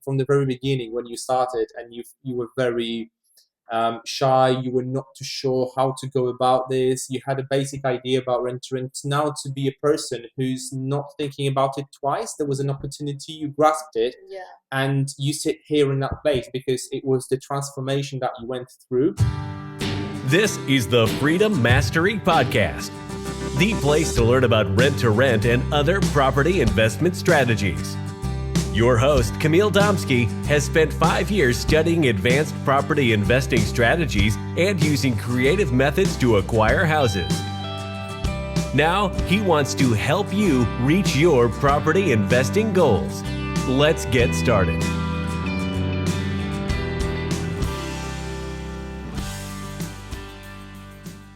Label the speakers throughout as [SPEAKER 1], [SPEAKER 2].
[SPEAKER 1] from the very beginning when you started, and you were very shy, you were not too sure how to go about this, you had a basic idea about rent to rent, now to be a person who's not thinking about it twice, there was an opportunity, you grasped it, and you sit here in that place because it was the transformation that you went through.
[SPEAKER 2] This is the Freedom Mastery Podcast, the place to learn about rent to rent and other property investment strategies. Your host, Camille Domsky, has spent 5 years studying advanced property investing strategies and using creative methods to acquire houses. Now, he wants to help you reach your property investing goals. Let's get started.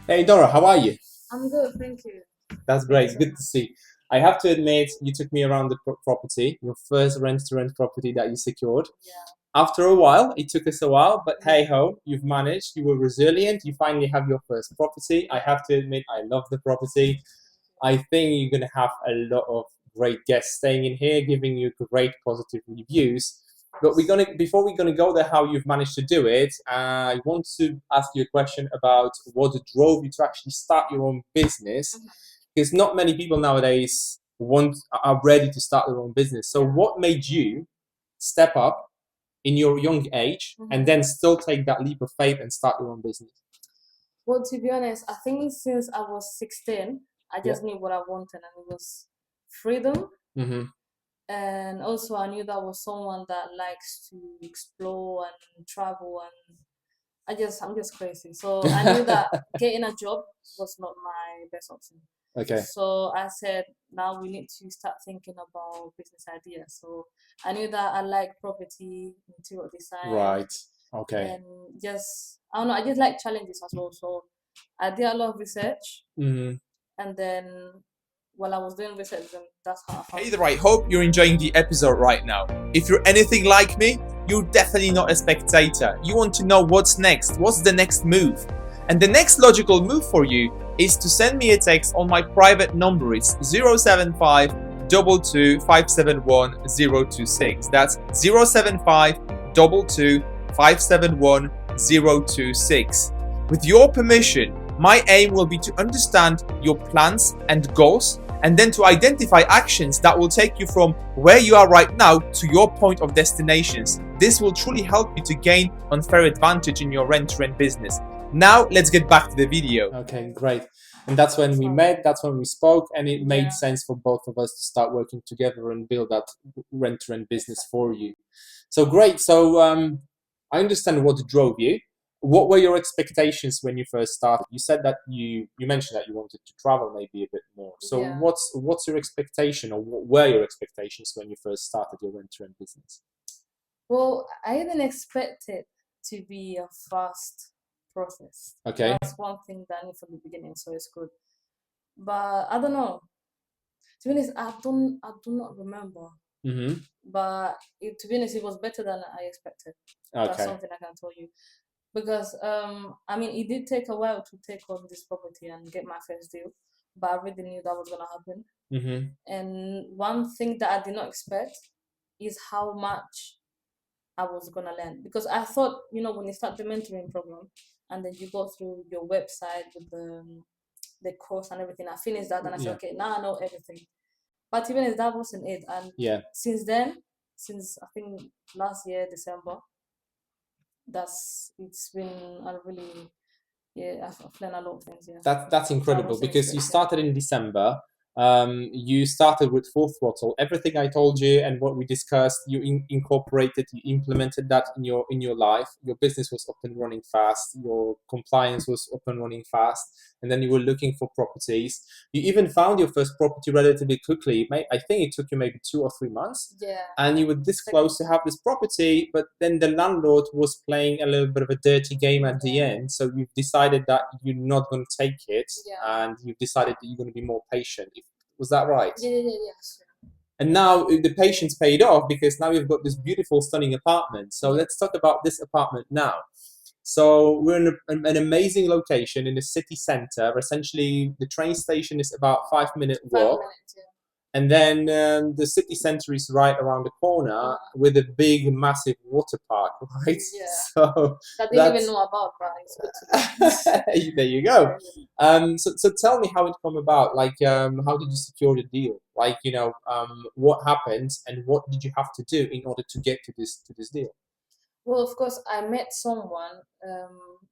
[SPEAKER 1] Hey Nora, how are you?
[SPEAKER 3] I'm good, thank you.
[SPEAKER 1] That's great, it's good to see. I have to admit, you took me around the property, your first rent-to-rent property that you secured.
[SPEAKER 3] Yeah.
[SPEAKER 1] After a while, it took us a while, but hey-ho, you've managed, you were resilient, you finally have your first property. I have to admit, I love the property. I think you're going to have a lot of great guests staying in here, giving you great positive reviews. But before we're going to go there, how you've managed to do it, I want to ask you a question about what drove you to actually start your own business. Because not many people nowadays are ready to start their own business. So what made you step up in your young age and then still take that leap of faith and start your own business?
[SPEAKER 3] Well, to be honest, I think since I was 16, I just knew what I wanted, and it was freedom. And also I knew that I was someone that likes to explore and travel, and I'm just crazy. So I knew that getting a job was not my best option.
[SPEAKER 1] Okay.
[SPEAKER 3] So I said, now we need to start thinking about business ideas. So I knew that I like property, interior design.
[SPEAKER 1] Right. Okay.
[SPEAKER 3] And I don't know, I just like challenges as well. So I did a lot of research. And then while I was doing research, then that's how I found
[SPEAKER 4] Hey there, I hope you're enjoying the episode right now. If you're anything like me, you're definitely not a spectator. You want to know what's next, what's the next move. And the next logical move for you is to send me a text on my private number. It's 075 22 571 026. That's 075 22 571 026. With your permission, my aim will be to understand your plans and goals, and then to identify actions that will take you from where you are right now to your point of destinations. This will truly help you to gain unfair advantage in your rent-to-rent business. Now, let's get back to the video.
[SPEAKER 1] Okay, great. And that's when we met, that's when we spoke, and it made sense for both of us to start working together and build that rent-to-rent business for you. So great. So I understand what drove you. What were your expectations when you first started? You said that you mentioned that you wanted to travel maybe a bit more. So what's your expectation, or what were your expectations when you first started your rent-to-rent business?
[SPEAKER 3] Well, I didn't expect it to be a fast process.
[SPEAKER 1] Okay.
[SPEAKER 3] That's one thing that I knew from the beginning, so it's good. But I don't know. To be honest, I do not remember. But to be honest, it was better than I expected.
[SPEAKER 1] Okay.
[SPEAKER 3] That's something I can tell you. Because I mean, it did take a while to take on this property and get my first deal, but I really knew that was gonna happen. And one thing that I did not expect is how much I was gonna learn, because I thought, when you start the mentoring program and then you go through your website with the course and everything, I finished that and I said, okay, now I know everything. But even if that wasn't it, and since I think last year December, it's been a really I've learned a lot of things.
[SPEAKER 1] That's incredible, because you started in December. You started with full throttle. Everything I told you and what we discussed, you incorporated, you implemented that in your life. Your business was up and running fast. Your compliance was up and running fast. And then you were looking for properties. You even found your first property relatively quickly. I think it took you maybe 2 or 3 months.
[SPEAKER 3] Yeah.
[SPEAKER 1] And you were this close to have this property, but then the landlord was playing a little bit of a dirty game at the end. So you've decided that you're not going to take it, and you've decided that you're going to be more patient. Was that right?
[SPEAKER 3] Yeah.
[SPEAKER 1] And now the patience paid off, because now you've got this beautiful, stunning apartment. So let's talk about this apartment now. So we're in an amazing location in the city center. Essentially, the train station is about 5-minute walk.
[SPEAKER 3] 5 minutes,
[SPEAKER 1] And then the city center is right around the corner with a big, massive water park, right?
[SPEAKER 3] Yeah.
[SPEAKER 1] So
[SPEAKER 3] I didn't even know about, but it's good to know.
[SPEAKER 1] there you go. So tell me how it come about. Like, how did you secure the deal? Like, what happened and what did you have to do in order to get to this deal?
[SPEAKER 3] Well, of course, I met someone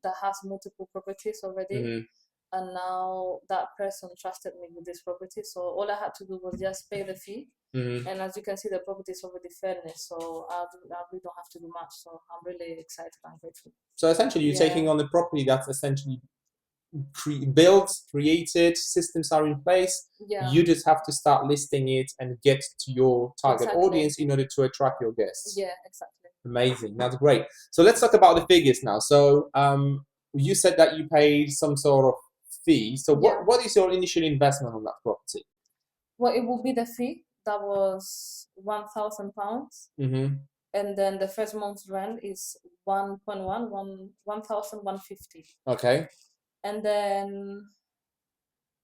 [SPEAKER 3] that has multiple properties already.
[SPEAKER 1] Mm-hmm.
[SPEAKER 3] And now that person trusted me with this property, so all I had to do was just pay the fee.
[SPEAKER 1] Mm-hmm.
[SPEAKER 3] And as you can see, the property is already furnished, so I really don't have to do much. So I'm really excited and grateful.
[SPEAKER 1] So essentially, you're taking on the property that's essentially built, created, systems are in place.
[SPEAKER 3] Yeah.
[SPEAKER 1] You just have to start listing it and get to your target audience in order to attract your guests.
[SPEAKER 3] Yeah, exactly.
[SPEAKER 1] Amazing. That's great. So let's talk about the figures now. So you said that you paid some sort of fee. So what is your initial investment on that property?
[SPEAKER 3] Well, it will be the fee. That was £1,000.
[SPEAKER 1] Mm-hmm.
[SPEAKER 3] And then the first month's rent is 1,150.
[SPEAKER 1] Okay.
[SPEAKER 3] And then,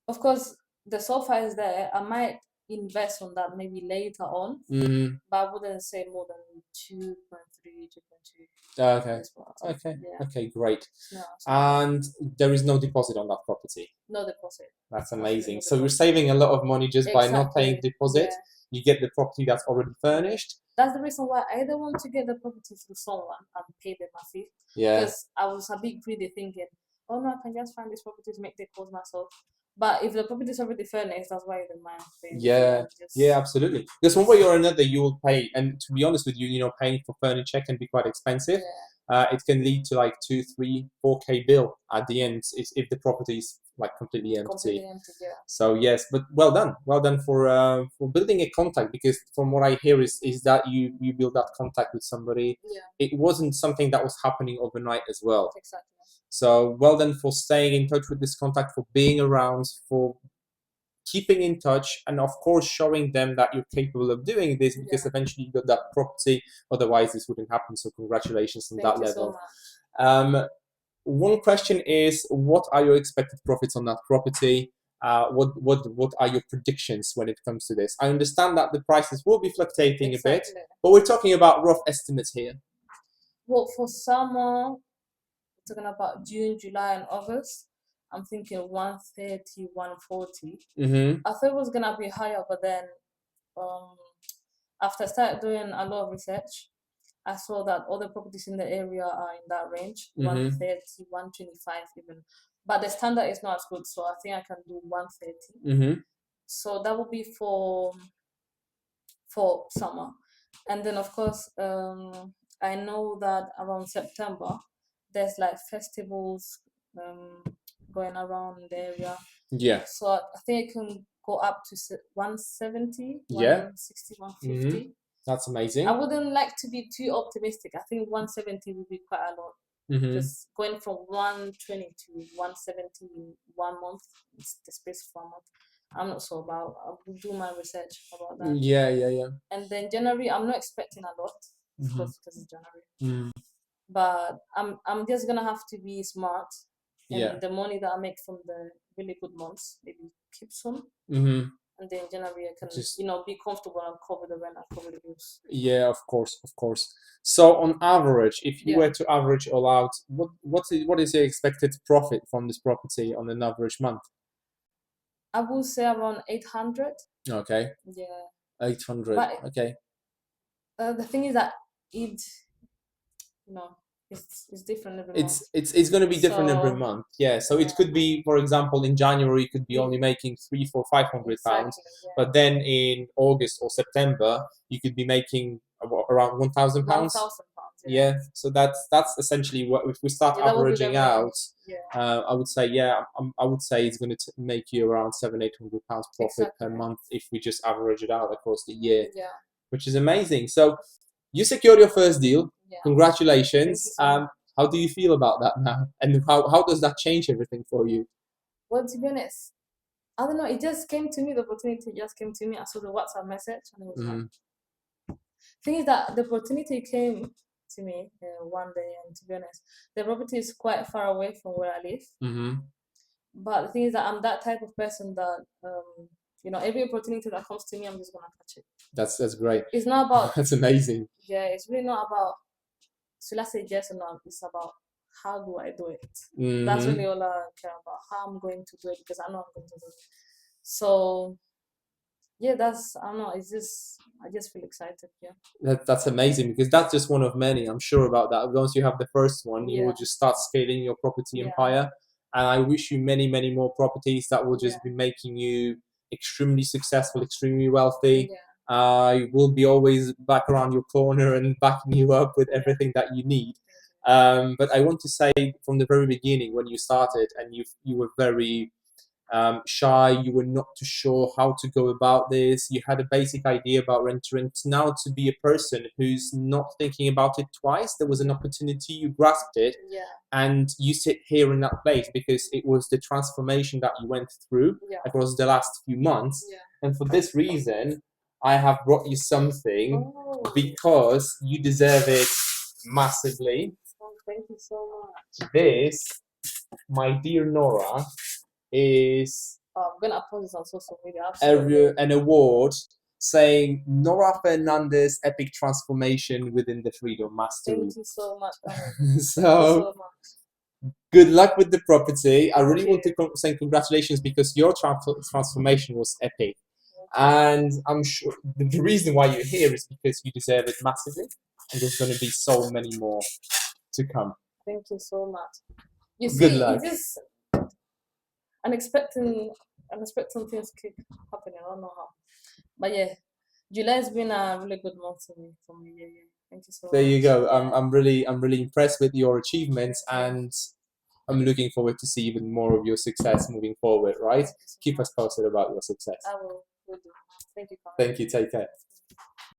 [SPEAKER 3] of course, the sofa is there. I might invest on that maybe later on, but I wouldn't say more than 2.3, 2.2.
[SPEAKER 1] Okay. Okay, great. And there is no deposit on that property?
[SPEAKER 3] No deposit.
[SPEAKER 1] That's amazing. So you're saving a lot of money just by not paying deposit. Yeah. You get the property that's already furnished.
[SPEAKER 3] That's the reason why I don't want to get the property through someone and pay them a fee.
[SPEAKER 1] Yeah.
[SPEAKER 3] Because I was a bit greedy thinking, oh no, I can just find this property to make the calls myself. But if the property is already furnished, that's why I don't mind paying.
[SPEAKER 1] Yeah, absolutely. Because one way or another, you will pay. And to be honest with you, paying for furniture can be quite expensive. Yeah. It can lead to like 2, 3, 4K bill at the end if the property is like completely empty. Yeah. So yes, but well done for building a contact, because from what I hear is that you build that contact with somebody. Yeah. It wasn't something that was happening overnight as well.
[SPEAKER 3] Exactly.
[SPEAKER 1] So well done for staying in touch with this contact, for being around, for keeping in touch, and of course showing them that you're capable of doing this, because eventually you got that property. Otherwise this wouldn't happen. So congratulations on that level. So much. One question is, what are your expected profits on that property? What are your predictions when it comes to this? I understand that the prices will be fluctuating a bit, but we're talking about rough estimates here.
[SPEAKER 3] Well, for summer, talking about June, July, and August, I'm thinking 130, 140.
[SPEAKER 1] Mm-hmm.
[SPEAKER 3] I thought it was gonna be higher, but then after I started doing a lot of research, I saw that all the properties in the area are in that range, 130, 125 even. But the standard is not as good, so I think I can do 130.
[SPEAKER 1] Mm-hmm.
[SPEAKER 3] So that would be for summer. And then, of course, I know that around September, there's like festivals going around the area.
[SPEAKER 1] Yeah.
[SPEAKER 3] So I think it can go up to 170, 160, 150.
[SPEAKER 1] Mm-hmm. That's amazing.
[SPEAKER 3] I wouldn't like to be too optimistic. I think 170 would be quite a lot. Just going from 120 to 170 in 1 month, it's the space for a month. I'm not sure about. I will do my research about that.
[SPEAKER 1] Yeah.
[SPEAKER 3] And then January, I'm not expecting a lot, because it's January. But I'm just gonna have to be smart. And the money that I make from the really good months, maybe keep some. And then January I can just, be comfortable and cover the rent and cover the bills. Yeah,
[SPEAKER 1] of course. So on average, if you were to average all out, what is your expected profit from this property on an average month?
[SPEAKER 3] I would say around 800.
[SPEAKER 1] Okay.
[SPEAKER 3] Yeah.
[SPEAKER 1] 800.
[SPEAKER 3] But
[SPEAKER 1] okay.
[SPEAKER 3] The thing is that it's different every month.
[SPEAKER 1] It's going to be different every month. Yeah. So it could be, for example, in January, you could be only making 300, 400, 500 pounds, but then in August or September, you could be making around 1,000 pounds.
[SPEAKER 3] 1,000 pounds.
[SPEAKER 1] Yeah. So that's essentially what, if we start averaging out. I would say I would say it's going to make you around 700, 800 pounds profit per month if we just average it out across the year. Yeah. Which is amazing. So you secured your first deal. Yeah. Congratulations. How do you feel about that now? And how does that change everything for you?
[SPEAKER 3] Well, to be honest, I don't know. It just came to me. The opportunity just came to me. I saw the WhatsApp message and it was like, thing is that the opportunity came to me one day, and to be honest, the property is quite far away from where I live. But the thing is that I'm that type of person that You know, every opportunity that comes to me, I'm just gonna catch it.
[SPEAKER 1] That's great.
[SPEAKER 3] It's not about
[SPEAKER 1] That's amazing.
[SPEAKER 3] yeah. It's really not about. So let's say yes or no. It's about how do I do it. That's really all I care about. How I'm going to do it because I know I'm going to do it. So yeah, that's I don't know. It's just I just feel excited. Yeah.
[SPEAKER 1] That's amazing because that's just one of many. I'm sure about that. Once you have the first one, you will just start scaling your property empire. And I wish you many, many more properties that will just be making you extremely successful, extremely wealthy. I will be always back around your corner and backing you up with everything that you need. But I want to say from the very beginning when you started and you were very shy, you were not too sure how to go about this, you had a basic idea about rent to rent. Now to be a person who's not thinking about it twice, there was an opportunity, you grasped it, and you sit here in that place because it was the transformation that you went through across the last few months. And for this reason, I have brought you something because you deserve it massively.
[SPEAKER 3] Thank you so much.
[SPEAKER 1] This, my dear Nora, is
[SPEAKER 3] I'm gonna post this on social media.
[SPEAKER 1] An award saying Nora Fernandez Epic Transformation within the Freedom Mastery.
[SPEAKER 3] Thank you so much.
[SPEAKER 1] So good luck with the property. I really want to say congratulations because your transformation was epic. And I'm sure the reason why you're here is because you deserve it massively. And there's going to be so many more to come.
[SPEAKER 3] Thank you so much. You see,
[SPEAKER 1] good luck.
[SPEAKER 3] Unexpected things keep happening. I don't know how, but yeah, July has been a really good month for me. Yeah. Thank you so much.
[SPEAKER 1] There you go. I'm really impressed with your achievements, and I'm looking forward to see even more of your success moving forward. Right? Keep us posted about your success.
[SPEAKER 3] I will do. Thank you.
[SPEAKER 1] Thank you. Take care.